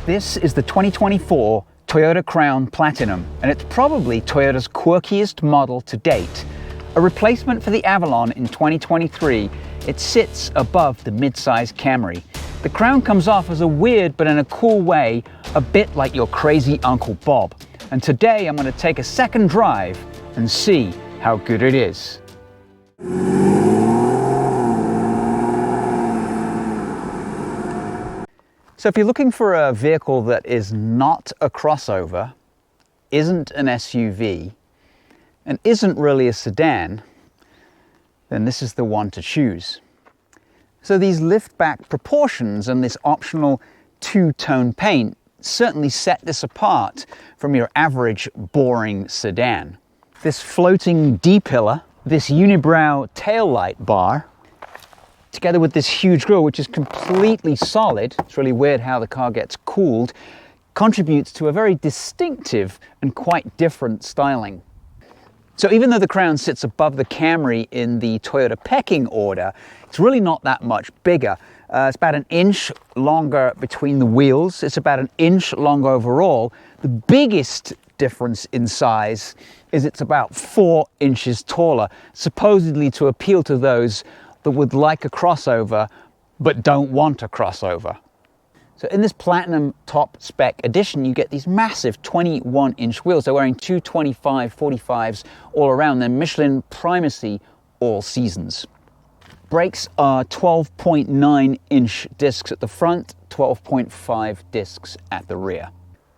This is the 2024 Toyota Crown Platinum, and it's probably Toyota's quirkiest model to date. A replacement for the Avalon in 2023, it sits above the midsize Camry. The Crown comes off as a weird, but in a cool way, a bit like your crazy Uncle Bob. And today I'm going to take a second drive and see how good it is. So if you're looking for a vehicle that is not a crossover, isn't an SUV, and isn't really a sedan, then this is the one to choose. So these liftback proportions and this optional two-tone paint certainly set this apart from your average boring sedan. This floating D-pillar, this unibrow taillight bar, together with this huge grille, which is completely solid, it's really weird how the car gets cooled, contributes to a very distinctive and quite different styling. So even though the Crown sits above the Camry in the Toyota pecking order, it's really not that much bigger. It's about an inch longer between the wheels. It's about an inch longer overall. The biggest difference in size is it's about 4 inches taller, supposedly to appeal to those that would like a crossover but don't want a crossover. So in this Platinum top spec edition, you get these massive 21-inch wheels. They're wearing 225/45s all around. They're Michelin Primacy all seasons. Brakes are 12.9-inch discs at the front, 12.5 discs at the rear.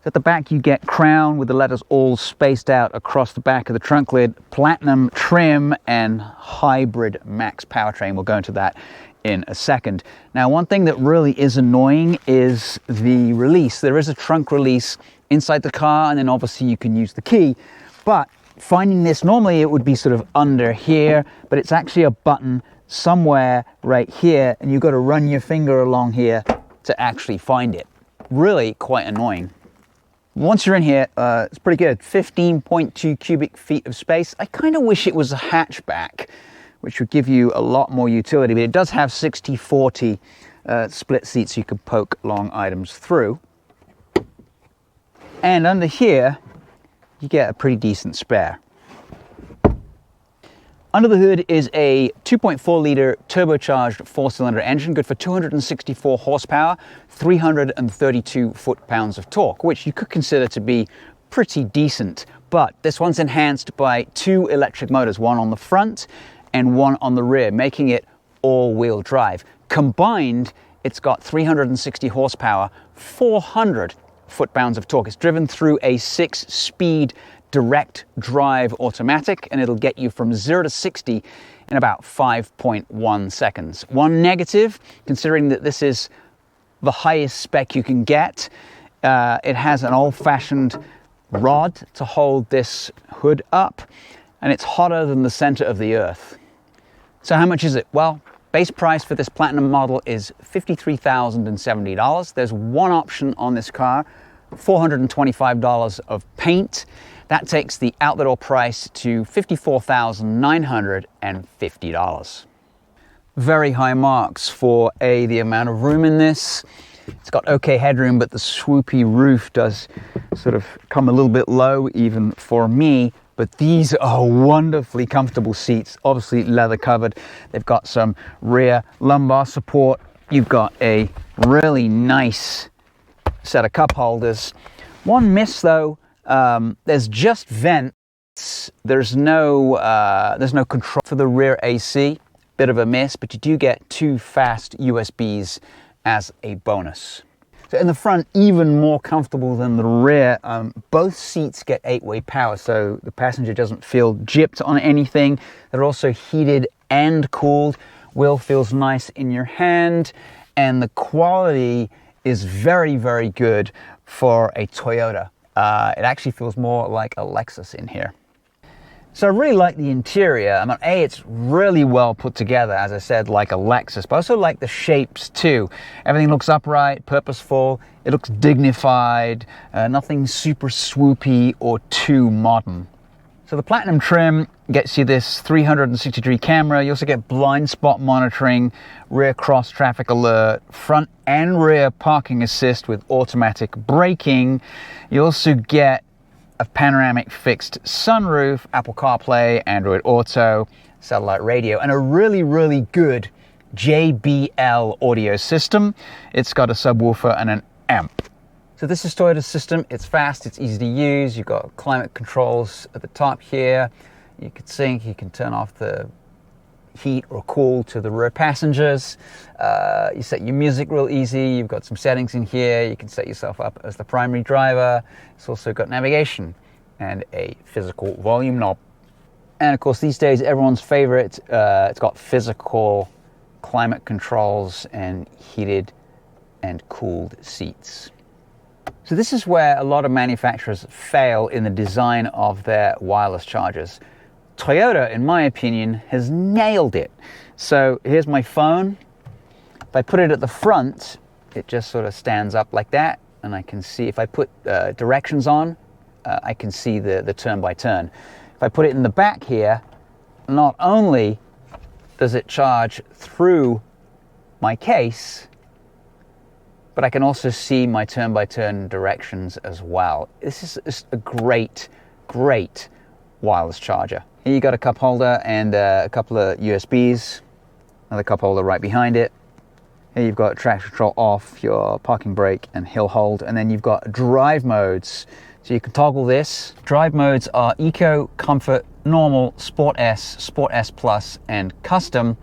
At the back you get Crown with the letters all spaced out across the back of the trunk lid, Platinum trim and hybrid max powertrain. We'll go into that in a second. Now, one thing that really is annoying is the release. There is a trunk release inside the car, and then obviously you can use the key, but finding this, normally it would be sort of under here, but it's actually a button somewhere right here, and you've got to run your finger along here to actually find it. Really quite annoying. Once you're in here, it's pretty good. 15.2 cubic feet of space. I kind of wish it was a hatchback, which would give you a lot more utility, but it does have 60/40 split seats so you can poke long items through. And under here, you get a pretty decent spare. Under the hood is a 2.4-liter turbocharged 4-cylinder engine, good for 264 horsepower, 332 foot-pounds of torque, which you could consider to be pretty decent. But this one's enhanced by 2 electric motors, one on the front and one on the rear, making it all-wheel drive. Combined, it's got 360 horsepower, 400 foot-pounds of torque. It's driven through a 6-speed direct drive automatic, and it'll get you from 0 to 60 in about 5.1 seconds. One negative, considering that this is the highest spec you can get, it has an old-fashioned rod to hold this hood up, and it's hotter than the center of the earth. So how much is it? Well, base price for this Platinum model is $53,070. There's one option on this car, $425 of paint. That takes the out-the-door price to $54,950. Very high marks for the amount of room in this. It's got okay headroom, but the swoopy roof does sort of come a little bit low even for me. But these are wonderfully comfortable seats, obviously leather covered. They've got some rear lumbar support. You've got a really nice set of cup holders. One miss though, there's just vents. There's no control for the rear AC. Bit of a miss, but you do get 2 fast USBs as a bonus. So in the front, even more comfortable than the rear. Both seats get 8-way power, so the passenger doesn't feel gypped on anything. They're also heated and cooled. Wheel feels nice in your hand, and the quality is very, very good for a Toyota. It actually feels more like a Lexus in here. So I really like the interior. I mean, it's really well put together, as I said, like a Lexus, but I also like the shapes too. Everything looks upright, purposeful, it looks dignified, nothing super swoopy or too modern. So the Platinum trim gets you this 360-degree camera. You also get blind spot monitoring, rear cross traffic alert, front and rear parking assist with automatic braking. You also get a panoramic fixed sunroof, Apple CarPlay, Android Auto, satellite radio, and a really, really good JBL audio system. It's got a subwoofer and an amp. So this is Toyota's system. It's fast, it's easy to use. You've got climate controls at the top here. You can sync, you can turn off the heat or cool to the rear passengers. You set your music real easy. You've got some settings in here. You can set yourself up as the primary driver. It's also got navigation and a physical volume knob. And of course, these days, everyone's favorite, it's got physical climate controls and heated and cooled seats. So this is where a lot of manufacturers fail in the design of their wireless chargers. Toyota, in my opinion, has nailed it. So here's my phone. If I put it at the front, it just sort of stands up like that, and I can see, if I put directions on, I can see the turn by turn. If I put it in the back here, not only does it charge through my case, but I can also see my turn-by-turn directions as well. This is just a great, great wireless charger. Here you got a cup holder and a couple of USBs, another cup holder right behind it. Here you've got traction control off, your parking brake and hill hold, and then you've got drive modes. So you can toggle this. Drive modes are Eco, Comfort, Normal, Sport S, Sport S Plus, and Custom.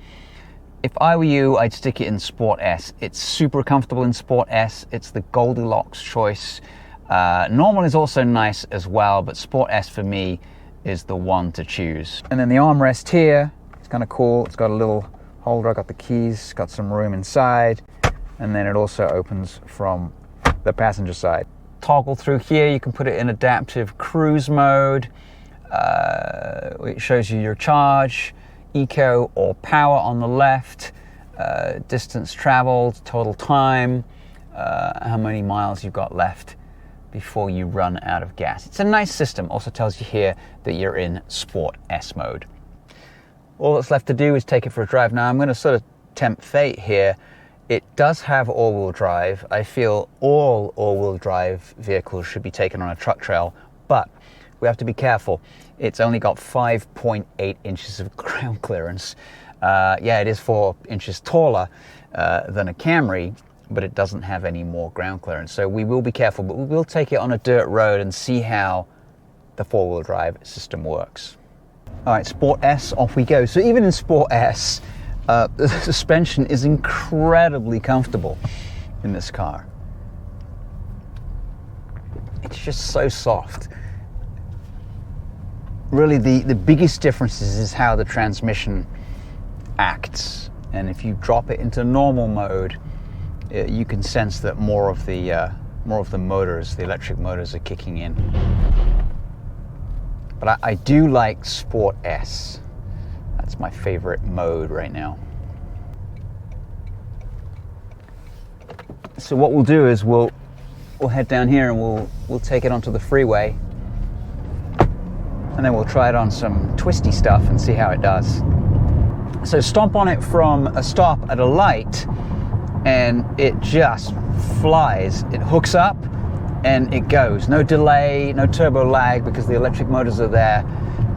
If I were you, I'd stick it in Sport S. It's super comfortable in Sport S. It's the Goldilocks choice. Normal is also nice as well, but Sport S for me is the one to choose. And then the armrest here, it's kind of cool. It's got a little holder. I got the keys, got some room inside, and then it also opens from the passenger side. Toggle through here, you can put it in adaptive cruise mode. It shows you your charge, eco or power on the left, distance traveled, total time, how many miles you've got left before you run out of gas. It's a nice system. Also tells you here that you're in Sport S mode. All that's left to do is take it for a drive. Now I'm going to sort of tempt fate here. It does have all-wheel drive. I feel all all-wheel drive vehicles should be taken on a truck trail, but we have to be careful. It's only got 5.8 inches of ground clearance. Yeah, it is 4 inches taller than a Camry, but it doesn't have any more ground clearance. So we will be careful, but we will take it on a dirt road and see how the four-wheel drive system works. All right, Sport S, off we go. So even in Sport S, the suspension is incredibly comfortable in this car. It's just so soft. Really, the biggest difference is how the transmission acts. And if you drop it into normal mode, you can sense that more of the motors, the electric motors, are kicking in. But I do like Sport S. That's my favorite mode right now. So what we'll do is we'll head down here and we'll take it onto the freeway, and then we'll try it on some twisty stuff and see how it does. So stomp on it from a stop at a light, and it just flies. It hooks up and it goes. No delay, no turbo lag, because the electric motors are there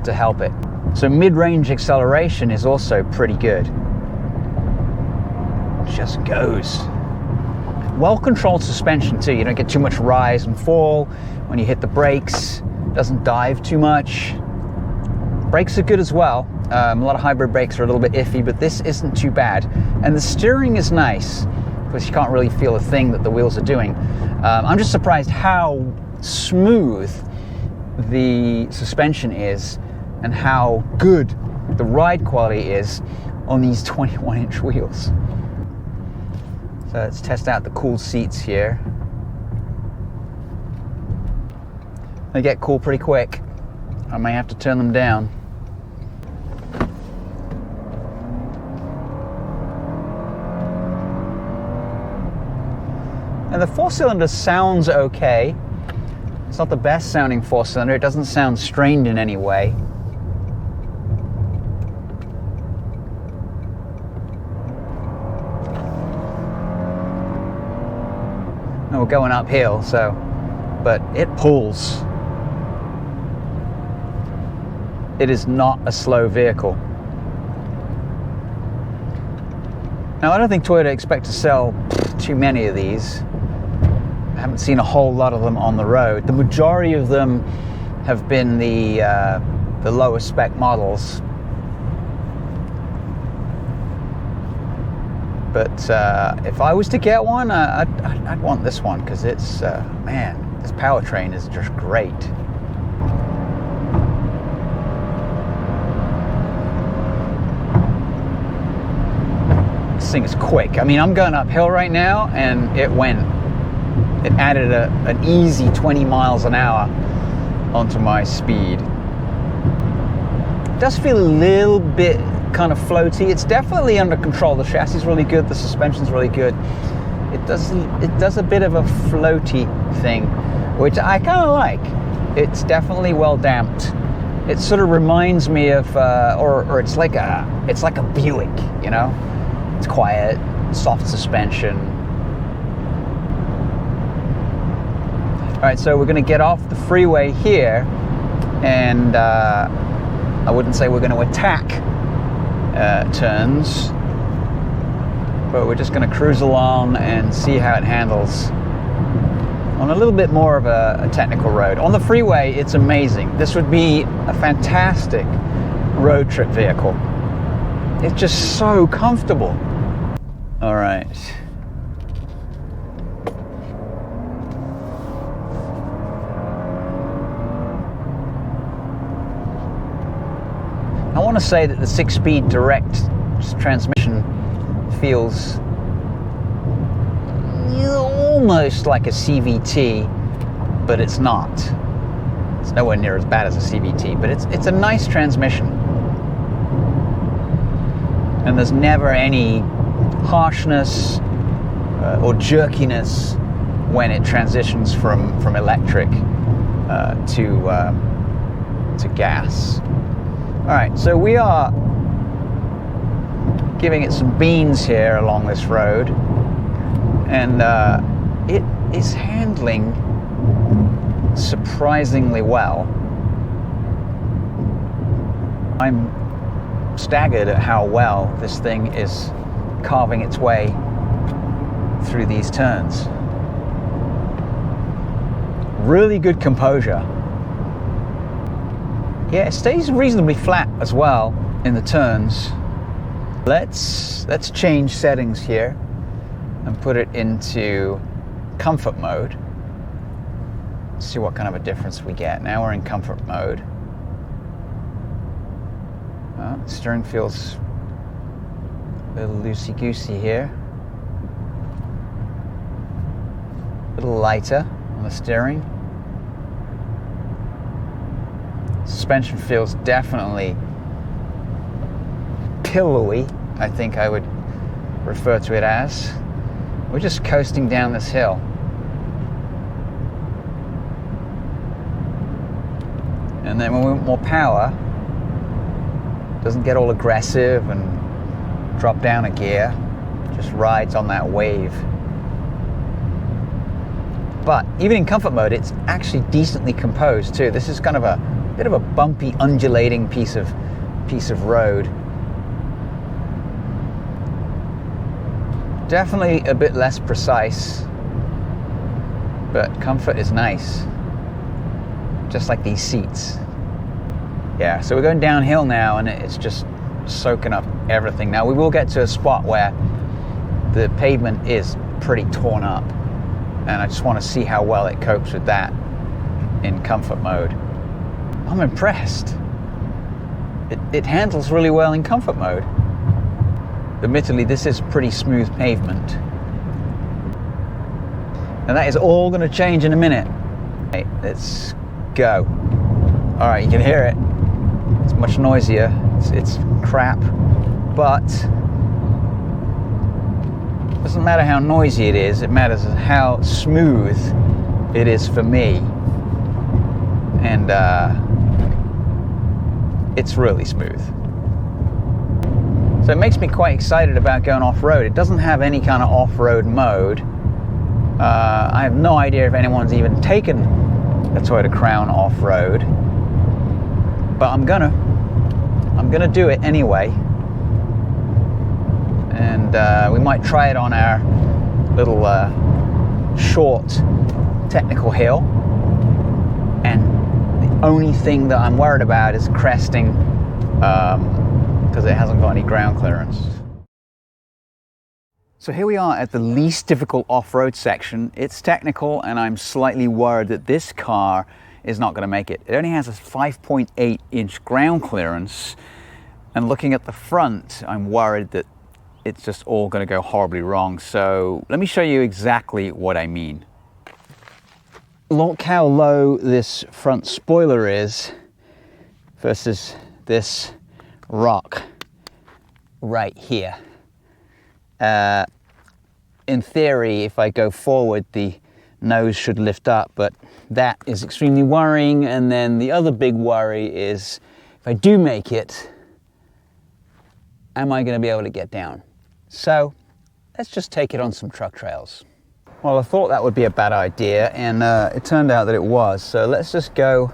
to help it. So mid-range acceleration is also pretty good. It just goes. Well-controlled suspension too. You don't get too much rise and fall when you hit the brakes. Doesn't dive too much. Brakes are good as well. A lot of hybrid brakes are a little bit iffy, but this isn't too bad. And the steering is nice, because you can't really feel a thing that the wheels are doing. I'm just surprised how smooth the suspension is and how good the ride quality is on these 21-inch wheels. So let's test out the cool seats here. They get cool pretty quick. I may have to turn them down. And the 4-cylinder sounds okay. It's not the best sounding 4-cylinder. It doesn't sound strained in any way. No, we're going uphill, so, but it pulls. It is not a slow vehicle. Now, I don't think Toyota expect to sell too many of these. I haven't seen a whole lot of them on the road. The majority of them have been the lower spec models. But if I was to get one, I'd want this one, because it's, man, this powertrain is just great. This thing is quick. I mean, I'm going uphill right now, and it added an easy 20 miles an hour onto my speed. It does feel a little bit kind of floaty. It's definitely under control. The chassis is really good. The suspension's really good. It does a bit of a floaty thing, which I kind of like. It's definitely well damped. It sort of reminds me of, or it's like a Buick, you know. It's quiet, soft suspension. All right, so we're going to get off the freeway here, and I wouldn't say we're going to attack turns, but we're just going to cruise along and see how it handles on a little bit more of a technical road. On the freeway, it's amazing. This would be a fantastic road trip vehicle. It's just so comfortable. All right. I want to say that the 6-speed direct transmission feels almost like a CVT, but it's not. It's nowhere near as bad as a CVT, but it's a nice transmission. And there's never any harshness or jerkiness when it transitions from electric to gas. All right, so we are giving it some beans here along this road, and it is handling surprisingly well. I'm staggered at how well this thing is carving its way through these turns. Really good composure. Yeah, it stays reasonably flat as well in the turns. Let's change settings here and put it into comfort mode. See what kind of a difference we get. Now we're in comfort mode. Steering feels a little loosey-goosey here. A little lighter on the steering. Suspension feels definitely pillowy, I think I would refer to it as. We're just coasting down this hill. And then when we want more power, doesn't get all aggressive and drop down a gear, just rides on that wave. But even in comfort mode, it's actually decently composed too. This is kind of a bit of a bumpy, undulating piece of road. Definitely a bit less precise, but comfort is nice. Just like these seats. Yeah, so we're going downhill now, and it's just soaking up everything. Now we will get to a spot where the pavement is pretty torn up, and I just want to see how well it copes with that in comfort mode. I'm impressed. It handles really well in comfort mode. Admittedly, this is pretty smooth pavement. And that is all going to change in a minute. Okay, let's go. All right, you can hear it. It's much noisier. It's crap, but it doesn't matter how noisy it is. It matters how smooth it is for me. and it's really smooth. So it makes me quite excited about going off-road. It doesn't have any kind of off-road mode. I have no idea if anyone's even taken a Toyota Crown off-road, but I'm gonna do it anyway, and we might try it on our little short technical hill. And the only thing that I'm worried about is cresting, because it hasn't got any ground clearance. So here we are at the least difficult off-road section. It's technical, and I'm slightly worried that this car is not going to make it. It only has a 5.8 inch ground clearance, and looking at the front, I'm worried that it's just all going to go horribly wrong. So let me show you exactly what I mean. Look how low this front spoiler is versus this rock right here. In theory, if I go forward, the nose should lift up, but that is extremely worrying. And then the other big worry is, if I do make it, am I going to be able to get down? So let's just take it on some truck trails. Well, I thought that would be a bad idea, and it turned out that it was. So let's just go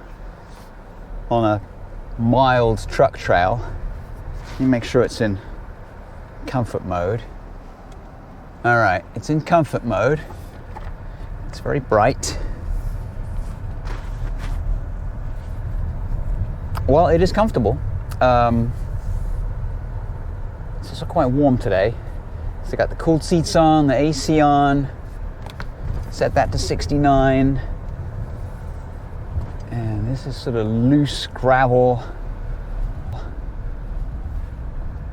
on a mild truck trail. Let me make sure it's in comfort mode. All right, it's in comfort mode. It's very bright. Well, it is comfortable. It's also quite warm today. So I got the cooled seats on, the AC on. Set that to 69. And this is sort of loose gravel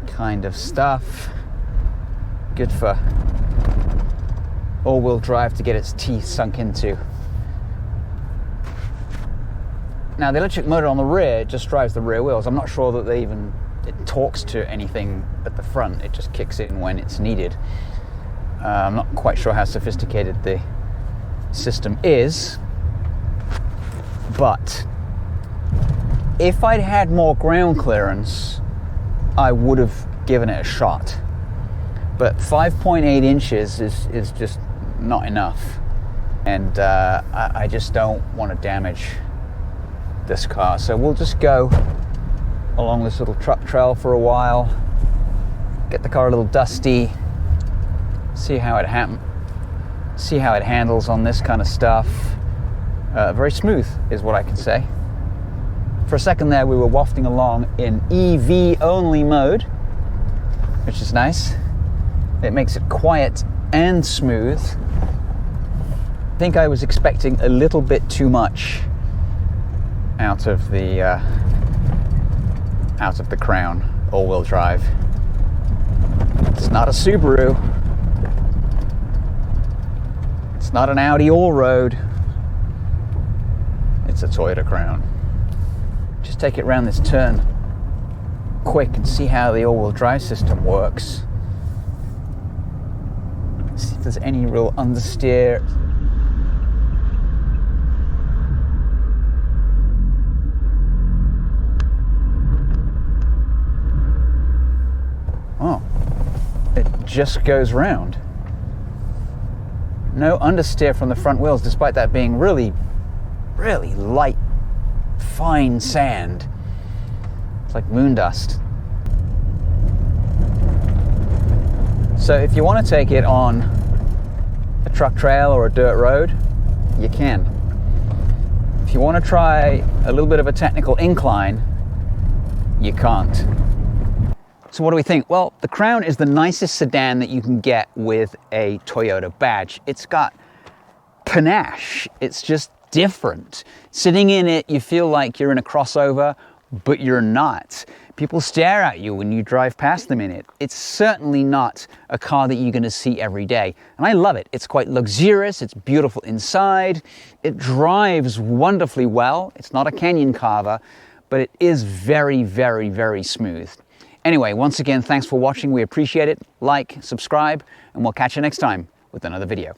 kind of stuff. Good for all-wheel drive to get its teeth sunk into. Now the electric motor on the rear just drives the rear wheels. I'm not sure that it talks to anything at the front. It just kicks in when it's needed. I'm not quite sure how sophisticated the system is, but if I'd had more ground clearance, I would have given it a shot. But 5.8 inches is just not enough, and I just don't want to damage this car. So we'll just go along this little truck trail for a while, get the car a little dusty, see how it handles on this kind of stuff. Very smooth is what I can say. For a second there, we were wafting along in EV only mode, which is nice. It makes it quiet and smooth. I think I was expecting a little bit too much out of the Crown all-wheel drive. It's not a Subaru. It's not an Audi all-road. It's a Toyota Crown. Just take it around this turn quick and see how the all-wheel drive system works. See if there's any real understeer. Oh, it just goes round. No understeer from the front wheels, despite that being really, really light, fine sand. It's like moon dust. So if you want to take it on a truck trail or a dirt road, you can. If you want to try a little bit of a technical incline, you can't. So what do we think? Well, the Crown is the nicest sedan that you can get with a Toyota badge. It's got panache. It's just different. Sitting in it, you feel like you're in a crossover, but you're not. People stare at you when you drive past them in it. It's certainly not a car that you're going to see every day. And I love it. It's quite luxurious. It's beautiful inside. It drives wonderfully well. It's not a canyon carver, but it is very, very, very smooth. Anyway, once again, thanks for watching. We appreciate it. Like, subscribe, and we'll catch you next time with another video.